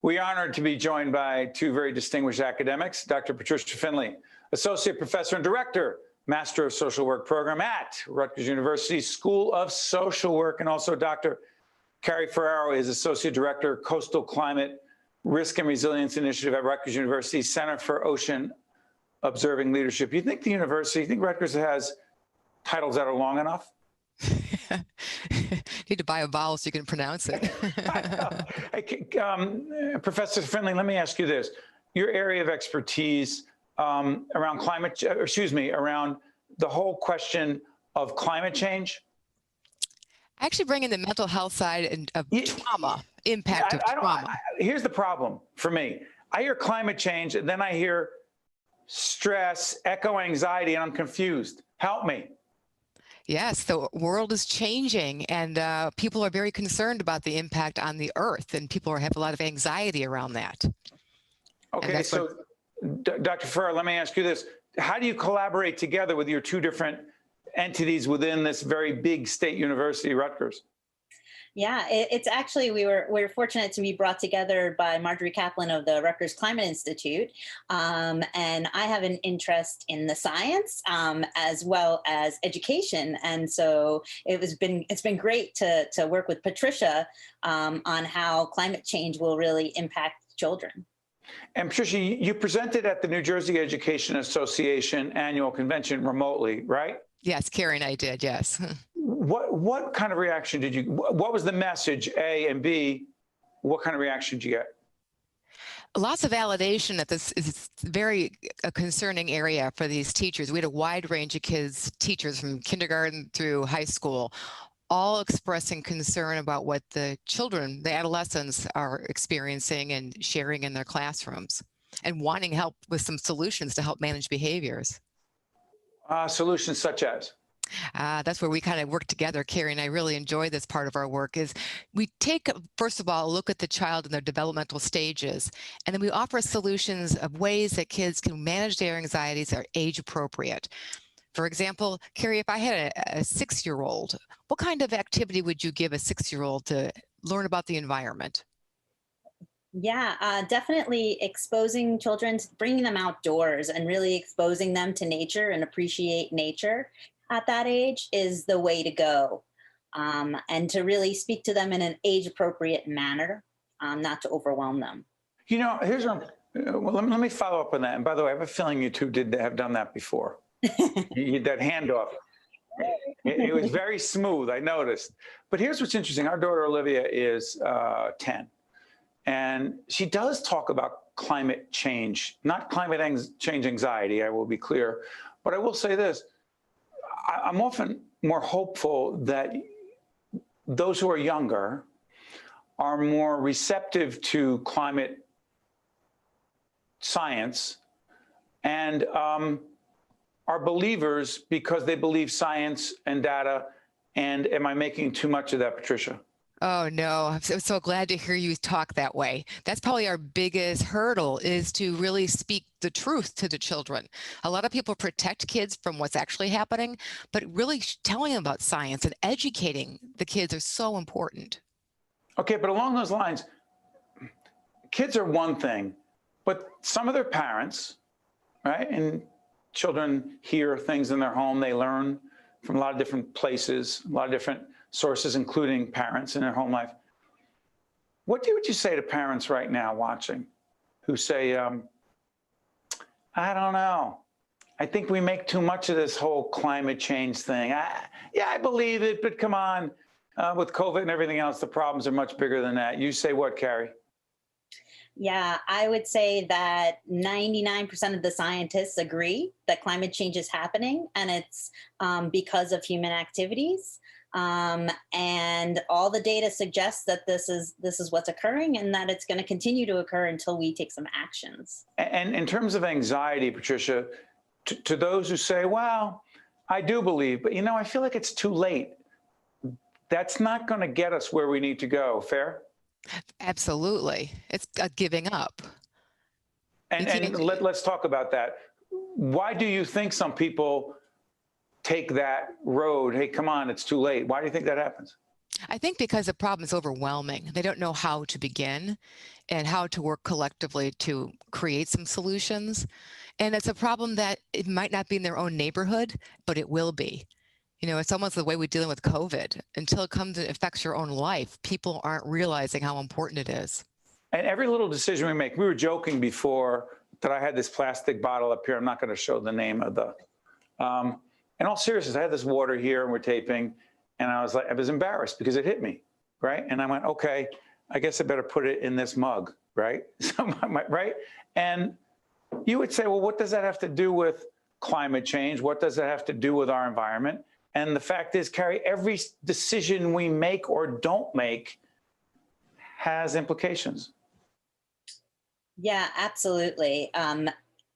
We are honored to be joined by two very distinguished academics, Dr. Patricia Finley, Associate Professor and Director, Master of Social Work Program at Rutgers University School of Social Work, and also Dr. Carrie Ferraro is Associate Director, Coastal Climate Risk and Resilience Initiative at Rutgers University Center for Ocean Observing Leadership. You think Rutgers has titles that are long enough? Need to buy a vowel so you can pronounce it. Professor Finley, let me ask you this. Your area of expertise around around the whole question of climate change? I actually bring in the mental health side of trauma, impact of trauma. Here's the problem for me. I hear climate change, and then I hear stress, eco-anxiety, and I'm confused. Help me. Yes, the world is changing, and people are very concerned about the impact on the earth, and people have a lot of anxiety around that. Okay, so Dr. Ferrer, let me ask you this. How do you collaborate together with your two different entities within this very big state university, Rutgers? Yeah, it's actually, we're fortunate to be brought together by Marjorie Kaplan of the Rutgers Climate Institute. And I have an interest in the science as well as education. And so it's been great to work with Patricia on how climate change will really impact children. And Patricia, you presented at the New Jersey Education Association annual convention remotely, right? Yes, Carrie and I did, yes. What kind of reaction did you, what was the message, A, and B, what kind of reaction did you get? Lots of validation that this is very a concerning area for these teachers. We had a wide range of kids, teachers from kindergarten through high school, all expressing concern about what the children, the adolescents, are experiencing and sharing in their classrooms, and wanting help with some solutions to help manage behaviors. Solutions such as? That's where we kind of work together. Carrie and I really enjoy this part of our work. Is we take, first of all, a look at the child in their developmental stages, and then we offer solutions of ways that kids can manage their anxieties that are age appropriate. For example, Carrie, if I had a 6-year-old, what kind of activity would you give a 6-year-old to learn about the environment? Yeah, definitely exposing children, bringing them outdoors and really exposing them to nature and appreciate nature at that age is the way to go. And to really speak to them in an age-appropriate manner, not to overwhelm them. You know, here's what, well, let me follow up on that. And by the way, I have a feeling you two have done that before. That handoff. It was very smooth, I noticed. But here's what's interesting. Our daughter, Olivia, is 10. And she does talk about climate change, not climate change anxiety, I will be clear. But I will say this, I'm often more hopeful that those who are younger are more receptive to climate science and are believers because they believe science and data. And am I making too much of that, Patricia? Oh, no, I'm so glad to hear you talk that way. That's probably our biggest hurdle, is to really speak the truth to the children. A lot of people protect kids from what's actually happening, but really telling them about science and educating the kids are so important. Okay, but along those lines, kids are one thing, but some of their parents, right, and children hear things in their home, they learn from a lot of different places, a lot of different sources, including parents in their home life. What would you say to parents right now watching who say, I don't know, I think we make too much of this whole climate change thing. Yeah, I believe it, but come on, with COVID and everything else, the problems are much bigger than that. You say what, Carrie? Yeah, I would say that 99% of the scientists agree that climate change is happening, and it's because of human activities. And all the data suggests that this is what's occurring, and that it's going to continue to occur until we take some actions. And in terms of anxiety, Patricia, to those who say, well, I do believe, but you know, I feel like it's too late. That's not going to get us where we need to go. Fair? Absolutely. It's a giving up. And let's talk about that. Why do you think some people take that road? Hey, come on, it's too late. Why do you think that happens? I think because the problem is overwhelming. They don't know how to begin and how to work collectively to create some solutions. And it's a problem that it might not be in their own neighborhood, but it will be. You know, it's almost the way we're dealing with COVID. Until it comes and affects your own life, people aren't realizing how important it is. And every little decision we make, we were joking before that I had this plastic bottle up here. I'm not going to show the name of the, in all seriousness, I had this water here and we're taping, and I was embarrassed because it hit me, right? And I went, okay, I guess I better put it in this mug, right? So right? And you would say, well, what does that have to do with climate change? What does that have to do with our environment? And the fact is, Carrie, every decision we make or don't make has implications. Yeah, absolutely.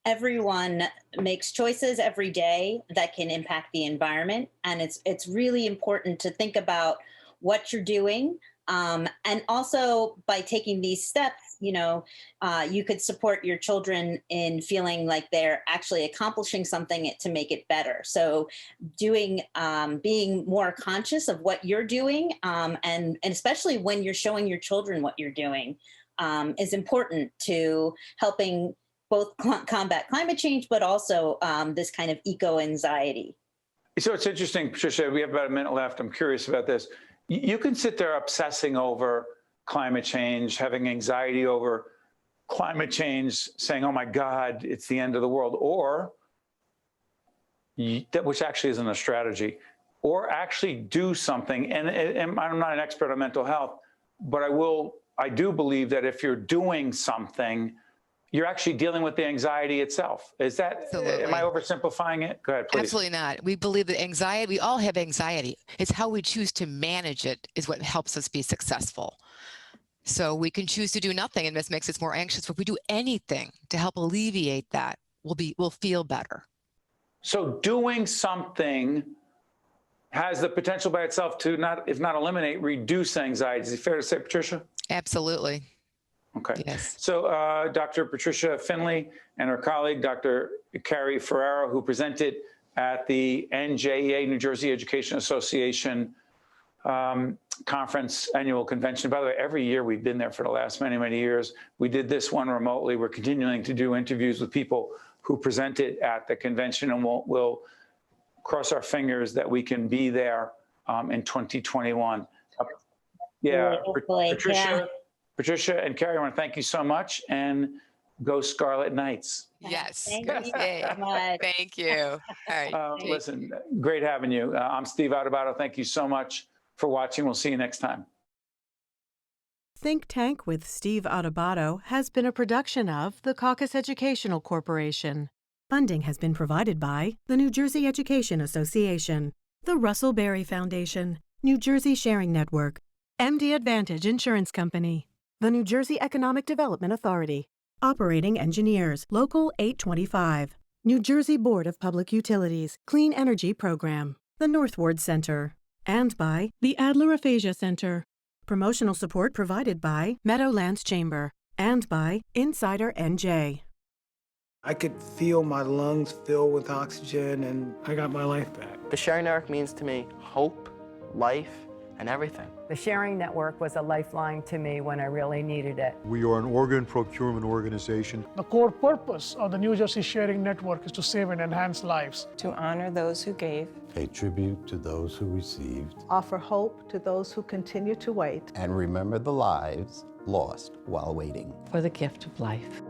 Everyone makes choices every day that can impact the environment, and it's really important to think about what you're doing. And also, by taking these steps, you could support your children in feeling like they're actually accomplishing something to make it better. So being more conscious of what you're doing, and especially when you're showing your children what you're doing, is important to helping both combat climate change, but also this kind of eco-anxiety. So it's interesting, Patricia, we have about a minute left. I'm curious about this. You can sit there obsessing over climate change, having anxiety over climate change, saying, oh my God, it's the end of the world, or, which actually isn't a strategy, or actually do something. And I'm not an expert on mental health, but I do believe that if you're doing something, you're actually dealing with the anxiety itself. Is that, Absolutely. Am I oversimplifying it? Go ahead, please. Absolutely not. We believe that anxiety, we all have anxiety. It's how we choose to manage it is what helps us be successful. So we can choose to do nothing, and this makes us more anxious. But if we do anything to help alleviate that, we'll feel better. So doing something has the potential by itself to if not eliminate, reduce anxiety. Is it fair to say, Patricia? Absolutely. Okay. Yes. So Dr. Patricia Finley and her colleague, Dr. Carrie Ferraro, who presented at the NJEA, New Jersey Education Association conference annual convention. By the way, every year we've been there for the last many, many years. We did this one remotely. We're continuing to do interviews with people who presented at the convention, and we'll cross our fingers that we can be there in 2021. Yeah, Patricia and Carrie, I want to thank you so much, and go Scarlet Knights. Yes. Thank you so much. Thank you. All right. Listen, great having you. I'm Steve Adubato. Thank you so much for watching. We'll see you next time. Think Tank with Steve Adubato has been a production of the Caucus Educational Corporation. Funding has been provided by the New Jersey Education Association, the Russell Berry Foundation, New Jersey Sharing Network, MD Advantage Insurance Company, the New Jersey Economic Development Authority, Operating Engineers, Local 825, New Jersey Board of Public Utilities, Clean Energy Program, the Northward Center, and by the Adler Aphasia Center. Promotional support provided by Meadowlands Chamber and by Insider NJ. I could feel my lungs fill with oxygen, and I got my life back. The Sharing Network means to me hope, life, and everything. The Sharing Network was a lifeline to me when I really needed it. We are an organ procurement organization. The core purpose of the New Jersey Sharing Network is to save and enhance lives. To honor those who gave. Pay tribute to those who received. Offer hope to those who continue to wait. And remember the lives lost while waiting. For the gift of life.